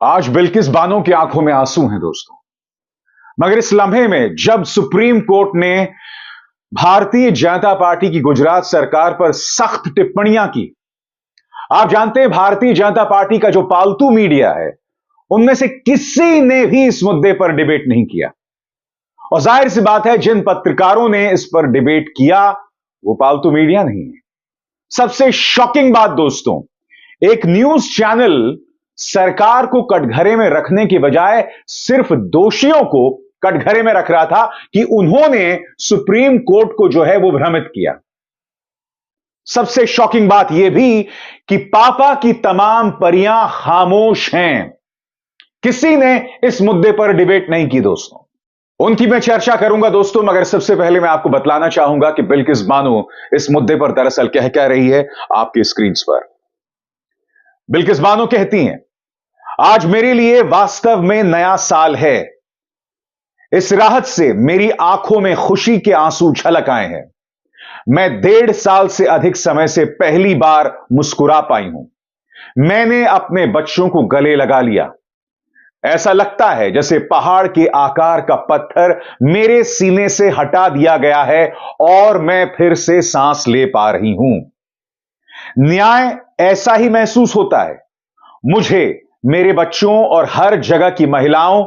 आज बिल्किस बानो की आंखों में आंसू हैं दोस्तों। मगर इस लम्हे में जब सुप्रीम कोर्ट ने भारतीय जनता पार्टी की गुजरात सरकार पर सख्त टिप्पणियां की। आप जानते हैं भारतीय जनता पार्टी का जो पालतू मीडिया है उनमें से किसी ने भी इस मुद्दे पर डिबेट नहीं किया। और जाहिर सी बात है जिन पत्रकारों ने इस पर डिबेट किया वो पालतू मीडिया नहीं है। सबसे शॉकिंग बात दोस्तों, एक न्यूज चैनल सरकार को कटघरे में रखने के बजाय सिर्फ दोषियों को कटघरे में रख रहा था कि उन्होंने सुप्रीम कोर्ट को जो है वो भ्रमित किया। सबसे शॉकिंग बात यह भी कि पापा की तमाम परियां खामोश हैं। किसी ने इस मुद्दे पर डिबेट नहीं की दोस्तों। उनकी मैं चर्चा करूंगा दोस्तों, मगर सबसे पहले मैं आपको बतलाना चाहूंगा कि बिल्किस बानो इस मुद्दे पर दरअसल कह रही है आपकी स्क्रीन पर। बिल्किस बानो कहती हैं, आज मेरे लिए वास्तव में नया साल है। इस राहत से मेरी आंखों में खुशी के आंसू छलक आए हैं। मैं 1.5 साल से अधिक समय से पहली बार मुस्कुरा पाई हूं। मैंने अपने बच्चों को गले लगा लिया। ऐसा लगता है जैसे पहाड़ के आकार का पत्थर मेरे सीने से हटा दिया गया है और मैं फिर से सांस ले पा रही हूं। न्याय ऐसा ही महसूस होता है। मुझे, मेरे बच्चों और हर जगह की महिलाओं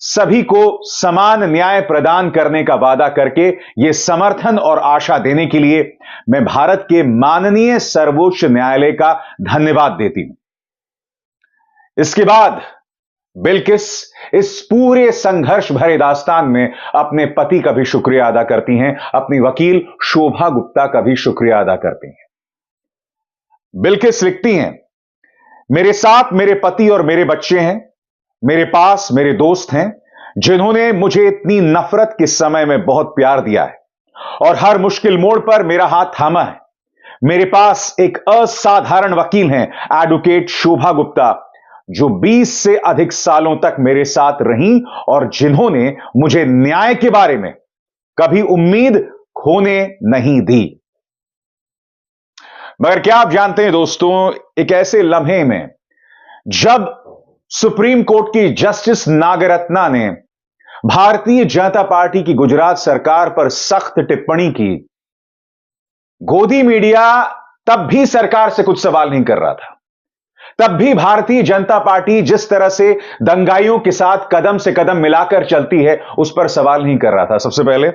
सभी को समान न्याय प्रदान करने का वादा करके यह समर्थन और आशा देने के लिए मैं भारत के माननीय सर्वोच्च न्यायालय का धन्यवाद देती हूं। इसके बाद बिल्किस इस पूरे संघर्ष भरे दास्तान में अपने पति का भी शुक्रिया अदा करती हैं, अपनी वकील शोभा गुप्ता का भी शुक्रिया अदा करती हैं। बिल्किस लिखती हैं, मेरे साथ मेरे पति और मेरे बच्चे हैं। मेरे पास मेरे दोस्त हैं जिन्होंने मुझे इतनी नफरत के समय में बहुत प्यार दिया है और हर मुश्किल मोड़ पर मेरा हाथ थामा है। मेरे पास एक असाधारण वकील हैं, एडवोकेट शोभा गुप्ता, जो 20 से अधिक सालों तक मेरे साथ रहीं और जिन्होंने मुझे न्याय के बारे में कभी उम्मीद खोने नहीं दी। मगर क्या आप जानते हैं दोस्तों, एक ऐसे लम्हे में जब सुप्रीम कोर्ट की जस्टिस नागरत्ना ने भारतीय जनता पार्टी की गुजरात सरकार पर सख्त टिप्पणी की, गोदी मीडिया तब भी सरकार से कुछ सवाल नहीं कर रहा था। तब भी भारतीय जनता पार्टी जिस तरह से दंगाइयों के साथ कदम से कदम मिलाकर चलती है उस पर सवाल नहीं कर रहा था। सबसे पहले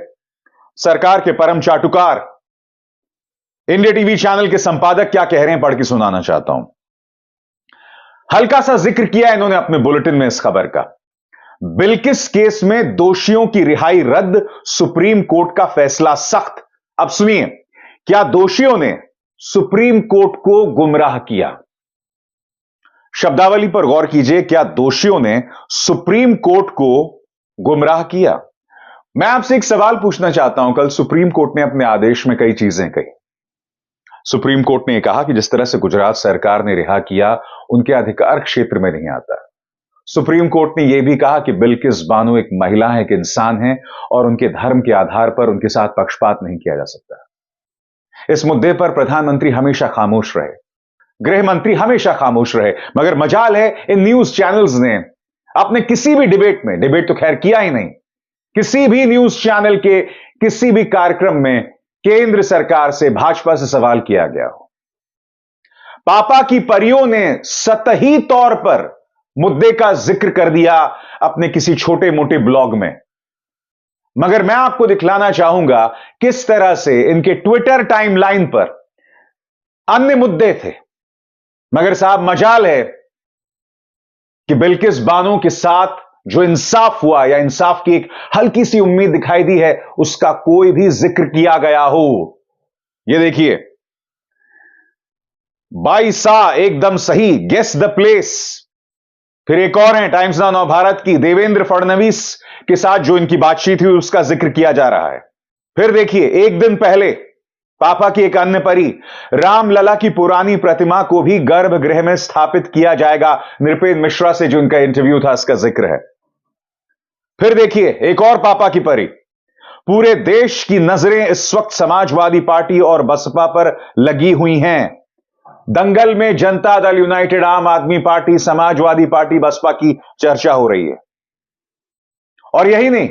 सरकार के परम चाटुकार इंडिया टीवी चैनल के संपादक क्या कह रहे हैं पढ़ के सुनाना चाहता हूं। हल्का सा जिक्र किया इन्होंने अपने बुलेटिन में इस खबर का। बिल्किस केस में दोषियों की रिहाई रद्द, सुप्रीम कोर्ट का फैसला सख्त। अब सुनिए, क्या दोषियों ने सुप्रीम कोर्ट को गुमराह किया? शब्दावली पर गौर कीजिए, क्या दोषियों ने सुप्रीम कोर्ट को गुमराह किया? मैं आपसे एक सवाल पूछना चाहता हूं। कल सुप्रीम कोर्ट ने अपने आदेश में कई चीजें कही। सुप्रीम कोर्ट ने यह कहा कि जिस तरह से गुजरात सरकार ने रिहा किया उनके अधिकार क्षेत्र में नहीं आता। सुप्रीम कोर्ट ने यह भी कहा कि बिल्किस बानो एक महिला है, एक इंसान है और उनके धर्म के आधार पर उनके साथ पक्षपात नहीं किया जा सकता। इस मुद्दे पर प्रधानमंत्री हमेशा खामोश रहे, गृह मंत्री हमेशा खामोश रहे, मगर मजाल है इन न्यूज चैनल्स ने अपने किसी भी डिबेट तो खैर किया ही नहीं। किसी भी न्यूज चैनल के किसी भी कार्यक्रम में केंद्र सरकार से, भाजपा से सवाल किया गया हो। पापा की परियों ने सतही तौर पर मुद्दे का जिक्र कर दिया अपने किसी छोटे मोटे ब्लॉग में। मगर मैं आपको दिखलाना चाहूंगा किस तरह से इनके ट्विटर टाइमलाइन पर अन्य मुद्दे थे। मगर साहब, मजाल है कि बिल्किस बानो के साथ जो इंसाफ हुआ या इंसाफ की एक हल्की सी उम्मीद दिखाई दी है उसका कोई भी जिक्र किया गया हो। यह देखिए, बाई सा एकदम सही, गेस द प्लेस। फिर एक और है टाइम्स नाउ भारत की, देवेंद्र फडणवीस के साथ जो इनकी बातचीत हुई उसका जिक्र किया जा रहा है। फिर देखिए, एक दिन पहले पापा की एक अन्य परी रामलला की पुरानी प्रतिमा को भी गर्भगृह में स्थापित किया जाएगा। नृपेंद्र मिश्रा से जो इनका इंटरव्यू था उसका जिक्र है। फिर देखिए, एक और पापा की परी, पूरे देश की नजरें इस वक्त समाजवादी पार्टी और बसपा पर लगी हुई हैं। दंगल में जनता दल यूनाइटेड, आम आदमी पार्टी, समाजवादी पार्टी, बसपा की चर्चा हो रही है। और यही नहीं,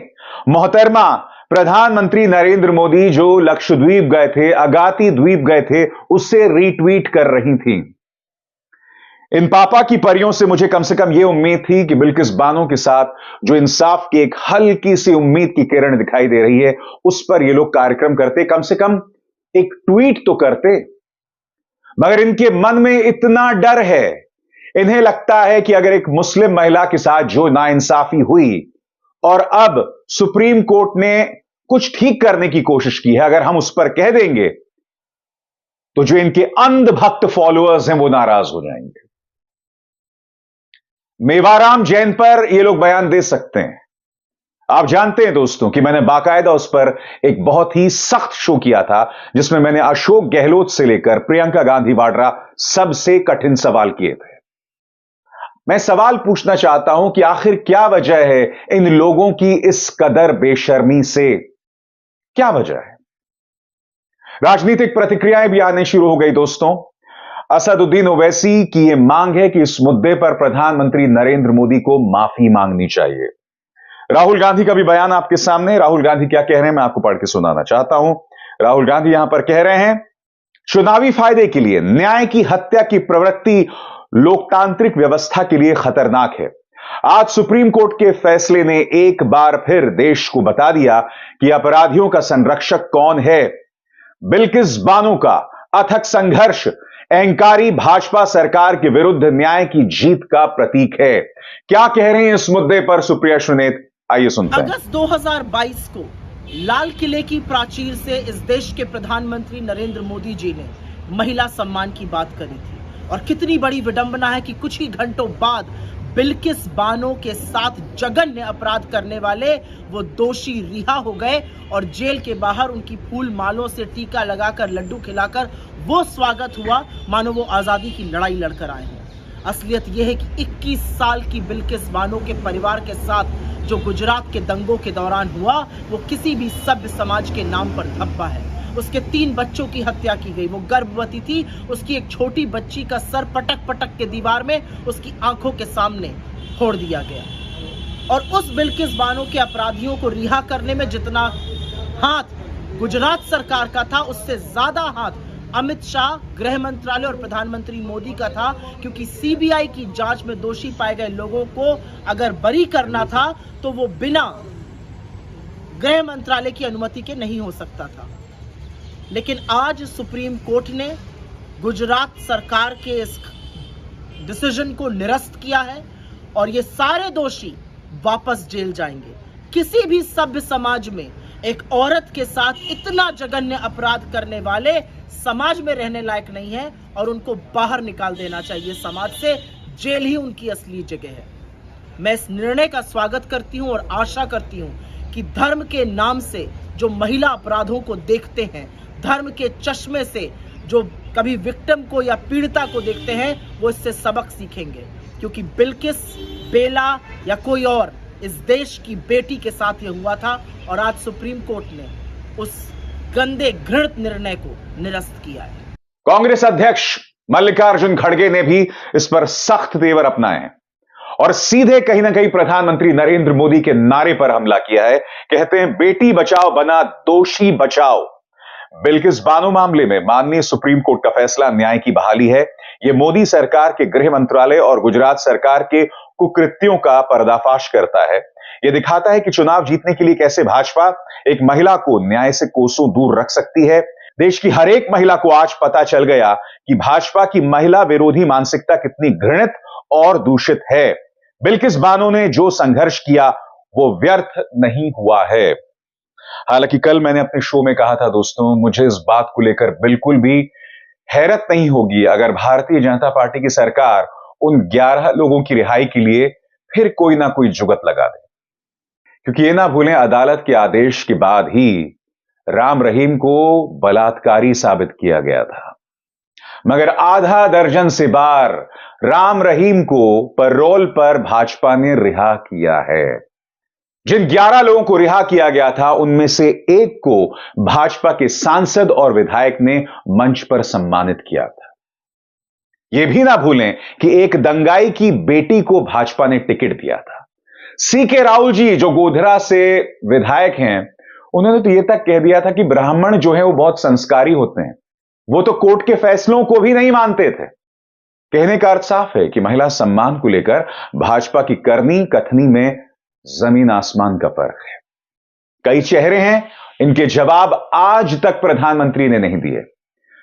मोहतरमा प्रधानमंत्री नरेंद्र मोदी जो लक्षद्वीप गए थे, अगाती द्वीप गए थे, उससे रीट्वीट कर रही थी। इन पापा की परियों से मुझे कम से कम यह उम्मीद थी कि बिल्किस बानो के साथ जो इंसाफ की एक हल्की सी उम्मीद की किरण दिखाई दे रही है, उस पर ये लोग कार्यक्रम करते, कम से कम एक ट्वीट तो करते। मगर इनके मन में इतना डर है, इन्हें लगता है कि अगर एक मुस्लिम महिला के साथ जो नाइंसाफी हुई और अब सुप्रीम कोर्ट ने कुछ ठीक करने की कोशिश की है, अगर हम उस पर कह देंगे तो जो इनके अंधभक्त फॉलोअर्स हैं वो नाराज हो जाएंगे। मेवाराम जैन पर ये लोग बयान दे सकते हैं। आप जानते हैं दोस्तों कि मैंने बाकायदा उस पर एक बहुत ही सख्त शो किया था, जिसमें मैंने अशोक गहलोत से लेकर प्रियंका गांधी वाड्रा सबसे कठिन सवाल किए थे। मैं सवाल पूछना चाहता हूं कि आखिर क्या वजह है इन लोगों की इस कदर बेशर्मी से? क्या वजह है? राजनीतिक प्रतिक्रियाएं भी आने शुरू हो गई दोस्तों। असदुद्दीन ओवैसी की यह मांग है कि इस मुद्दे पर प्रधानमंत्री नरेंद्र मोदी को माफी मांगनी चाहिए। राहुल गांधी का भी बयान आपके सामने। राहुल गांधी क्या कह रहे हैं मैं आपको पढ़ के सुनाना चाहता हूं। राहुल गांधी यहां पर कह रहे हैं, चुनावी फायदे के लिए न्याय की हत्या की प्रवृत्ति लोकतांत्रिक व्यवस्था के लिए खतरनाक है। आज सुप्रीम कोर्ट के फैसले ने एक बार फिर देश को बता दिया कि अपराधियों का संरक्षक कौन है। बिल्किस बानो का अथक संघर्ष अहंकारी भाजपा सरकार के विरुद्ध न्याय की जीत का प्रतीक है। क्या कह रहे हैं इस मुद्दे पर सुप्रिया श्रीनेत, आइए सुनते हैं। अगस्त 2022 को लाल किले की प्राचीर से इस देश के प्रधानमंत्री नरेंद्र मोदी जी ने महिला सम्मान की बात करी थी, और कितनी बड़ी विडंबना है कि कुछ ही घंटों बाद बिल्किस बानो के साथ जघन्य अपराध करने वाले वो दोषी रिहा हो गए और जेल के बाहर उनकी फूल मालों से टीका लगाकर, लड्डू खिलाकर वो स्वागत हुआ मानो वो आजादी की लड़ाई लड़कर आए हैं। असलियत यह है कि 21 साल की बिल्किस बानो के परिवार के साथ जो गुजरात के दंगों के दौरान हुआ, वो किसी भी सभ्य समाज के नाम पर धब्बा है। उसके 3 बच्चों की हत्या की गई, वो गर्भवती थी, उसकी एक छोटी बच्ची का सर पटक पटक के दीवार में उसकी आंखों के सामने फोड़ दिया गया। और उस बिल्किस बानो के अपराधियों को रिहा करने में जितना हाथ गुजरात सरकार का था, उससे ज्यादा हाथ अमित शाह, गृह मंत्रालय और प्रधानमंत्री मोदी का था, क्योंकि सीबीआई की जांच में दोषी पाए गए लोगों को अगर बरी करना था तो वो बिना गृह मंत्रालय की अनुमति के नहीं हो सकता था। लेकिन आज सुप्रीम कोर्ट ने गुजरात सरकार के इस डिसीजन को निरस्त किया है और ये सारे दोषी वापस जेल जाएंगे। किसी भी सभ्य समाज में एक औरत के साथ इतना जघन्य अपराध करने वाले समाज में रहने लायक नहीं है और उनको बाहर निकाल देना चाहिए समाज से। जेल ही उनकी असली जगह है। मैं इस निर्णय का स्वागत करती हूं और आशा करती हूं कि धर्म के नाम से जो महिला अपराधों को देखते हैं, धर्म के चश्मे से जो कभी विक्टिम को या पीड़िता को देखते हैं, वो इससे सबक सीखेंगे। क्योंकि बिल्किस, बेला या कोई और इस देश की बेटी के साथ ये हुआ था और आज सुप्रीम कोर्ट ने उस गंदे घृणित निर्णय को निरस्त किया है। कांग्रेस अध्यक्ष मल्लिकार्जुन खड़गे ने भी इस पर सख्त तेवर अपनाए हैं और सीधे कहीं ना कहीं प्रधानमंत्री नरेंद्र मोदी के नारे पर हमला किया है। कहते हैं, बेटी बचाओ बना दोषी बचाओ। बिल्किस बानो मामले में माननीय सुप्रीम कोर्ट का फैसला न्याय की बहाली है। यह मोदी सरकार के गृह मंत्रालय और गुजरात सरकार के कुकृत्यों का पर्दाफाश करता है। यह दिखाता है कि चुनाव जीतने के लिए कैसे भाजपा एक महिला को न्याय से कोसों दूर रख सकती है। देश की हर एक महिला को आज पता चल गया कि भाजपा की महिला विरोधी मानसिकता कितनी घृणित और दूषित है। बिल्किस बानो ने जो संघर्ष किया वो व्यर्थ नहीं हुआ है। हालांकि कल मैंने अपने शो में कहा था दोस्तों, मुझे इस बात को लेकर बिल्कुल भी हैरत नहीं होगी अगर भारतीय जनता पार्टी की सरकार उन 11 लोगों की रिहाई के लिए फिर कोई ना कोई जुगत लगा दे। क्योंकि ये ना भूलें, अदालत के आदेश के बाद ही राम रहीम को बलात्कारी साबित किया गया था, मगर आधा दर्जन से बार राम रहीम को पैरोल पर भाजपा ने रिहा किया है। जिन 11 लोगों को रिहा किया गया था, उनमें से एक को भाजपा के सांसद और विधायक ने मंच पर सम्मानित किया था। यह भी ना भूलें कि एक दंगाई की बेटी को भाजपा ने टिकट दिया था। सीके राहुल जी जो गोधरा से विधायक हैं, उन्होंने तो यह तक कह दिया था कि ब्राह्मण जो है वो बहुत संस्कारी होते हैं, वो तो कोर्ट के फैसलों को भी नहीं मानते थे। कहने का अर्थ साफ है कि महिला सम्मान को लेकर भाजपा की करनी कथनी में जमीन आसमान का फर्क है। कई चेहरे हैं, इनके जवाब आज तक प्रधानमंत्री ने नहीं दिए।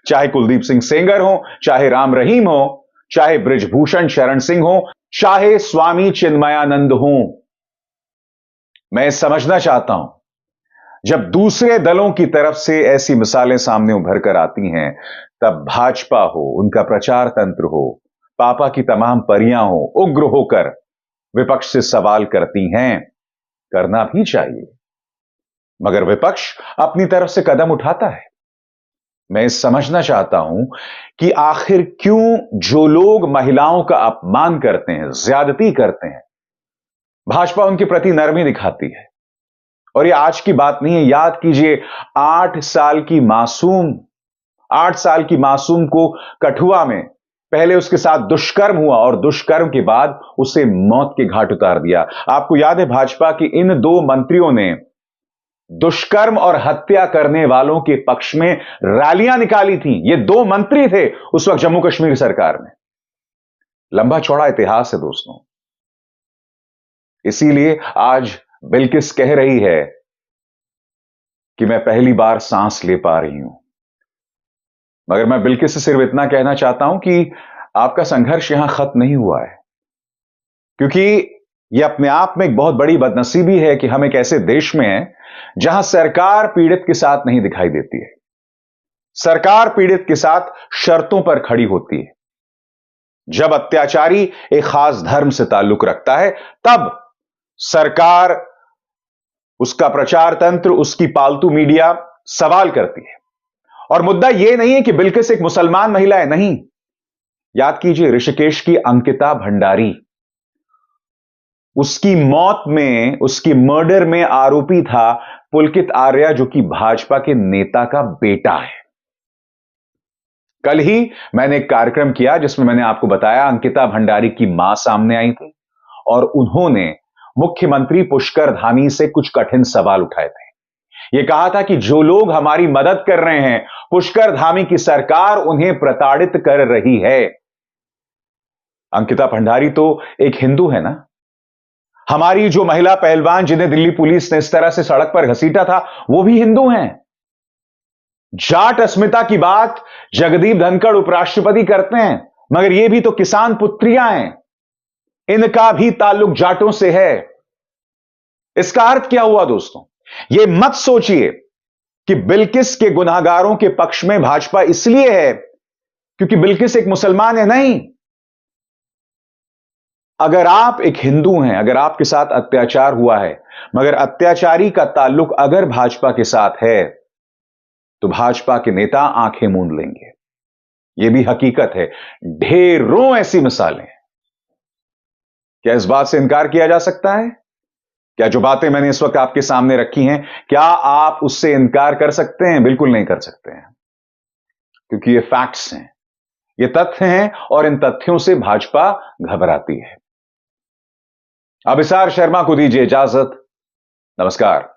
चाहे कुलदीप सिंह सेंगर हो, चाहे राम रहीम हो, चाहे बृजभूषण शरण सिंह हो, चाहे स्वामी चिन्मयानंद हो। मैं समझना चाहता हूं, जब दूसरे दलों की तरफ से ऐसी मिसालें सामने उभर कर आती हैं, तब भाजपा हो, उनका प्रचार तंत्र हो, पापा की तमाम परियां हो, उग्र होकर विपक्ष से सवाल करती हैं। करना भी चाहिए, मगर विपक्ष अपनी तरफ से कदम उठाता है। मैं समझना चाहता हूं कि आखिर क्यों जो लोग महिलाओं का अपमान करते हैं, ज्यादती करते हैं, भाजपा उनके प्रति नरमी दिखाती है। और यह आज की बात नहीं है, याद कीजिए 8 साल की मासूम को कठुआ में पहले उसके साथ दुष्कर्म हुआ और दुष्कर्म के बाद उसे मौत के घाट उतार दिया। आपको याद है भाजपा की इन 2 मंत्रियों ने दुष्कर्म और हत्या करने वालों के पक्ष में रैलियां निकाली थी। ये 2 मंत्री थे उस वक्त जम्मू कश्मीर सरकार में। लंबा चौड़ा इतिहास है दोस्तों। इसीलिए आज बिल्किस कह रही है कि मैं पहली बार सांस ले पा रही हूं। मगर मैं बिल्किस से सिर्फ इतना कहना चाहता हूं कि आपका संघर्ष यहां खत्म नहीं हुआ है, क्योंकि यह अपने आप में एक बहुत बड़ी बदनसीबी है कि हम एक ऐसे देश में हैं जहां सरकार पीड़ित के साथ नहीं दिखाई देती है। सरकार पीड़ित के साथ शर्तों पर खड़ी होती है। जब अत्याचारी एक खास धर्म से ताल्लुक रखता है, तब सरकार, उसका प्रचार तंत्र, उसकी पालतू मीडिया सवाल करती है। और मुद्दा यह नहीं है कि बिल्किस एक मुसलमान महिला है, नहीं। याद कीजिए ऋषिकेश की अंकिता भंडारी, उसकी मौत में, उसकी मर्डर में आरोपी था पुलकित आर्या, जो कि भाजपा के नेता का बेटा है। कल ही मैंने एक कार्यक्रम किया जिसमें मैंने आपको बताया अंकिता भंडारी की मां सामने आई थी और उन्होंने मुख्यमंत्री पुष्कर धामी से कुछ कठिन सवाल उठाए थे। यह कहा था कि जो लोग हमारी मदद कर रहे हैं, पुष्कर धामी की सरकार उन्हें प्रताड़ित कर रही है। अंकिता भंडारी तो एक हिंदू है ना। हमारी जो महिला पहलवान जिन्हें दिल्ली पुलिस ने इस तरह से सड़क पर घसीटा था, वो भी हिंदू हैं। जाट अस्मिता की बात जगदीप धनखड़ उपराष्ट्रपति करते हैं, मगर ये भी तो किसान पुत्रियां हैं, इनका भी ताल्लुक जाटों से है। इसका अर्थ क्या हुआ दोस्तों? ये मत सोचिए कि बिल्किस के गुनाहगारों के पक्ष में भाजपा इसलिए है क्योंकि बिल्किस एक मुसलमान है, नहीं। अगर आप एक हिंदू हैं, अगर आपके साथ अत्याचार हुआ है, मगर अत्याचारी का ताल्लुक अगर भाजपा के साथ है, तो भाजपा के नेता आंखें मूंद लेंगे। यह भी हकीकत है। ढेरों ऐसी मिसालें। क्या इस बात से इनकार किया जा सकता है? क्या जो बातें मैंने इस वक्त आपके सामने रखी हैं, क्या आप उससे इनकार कर सकते हैं? बिल्कुल नहीं कर सकते हैं, क्योंकि ये फैक्ट्स हैं, ये तथ्य हैं और इन तथ्यों से भाजपा घबराती है। अभिसार शर्मा को दीजिए इजाजत। नमस्कार।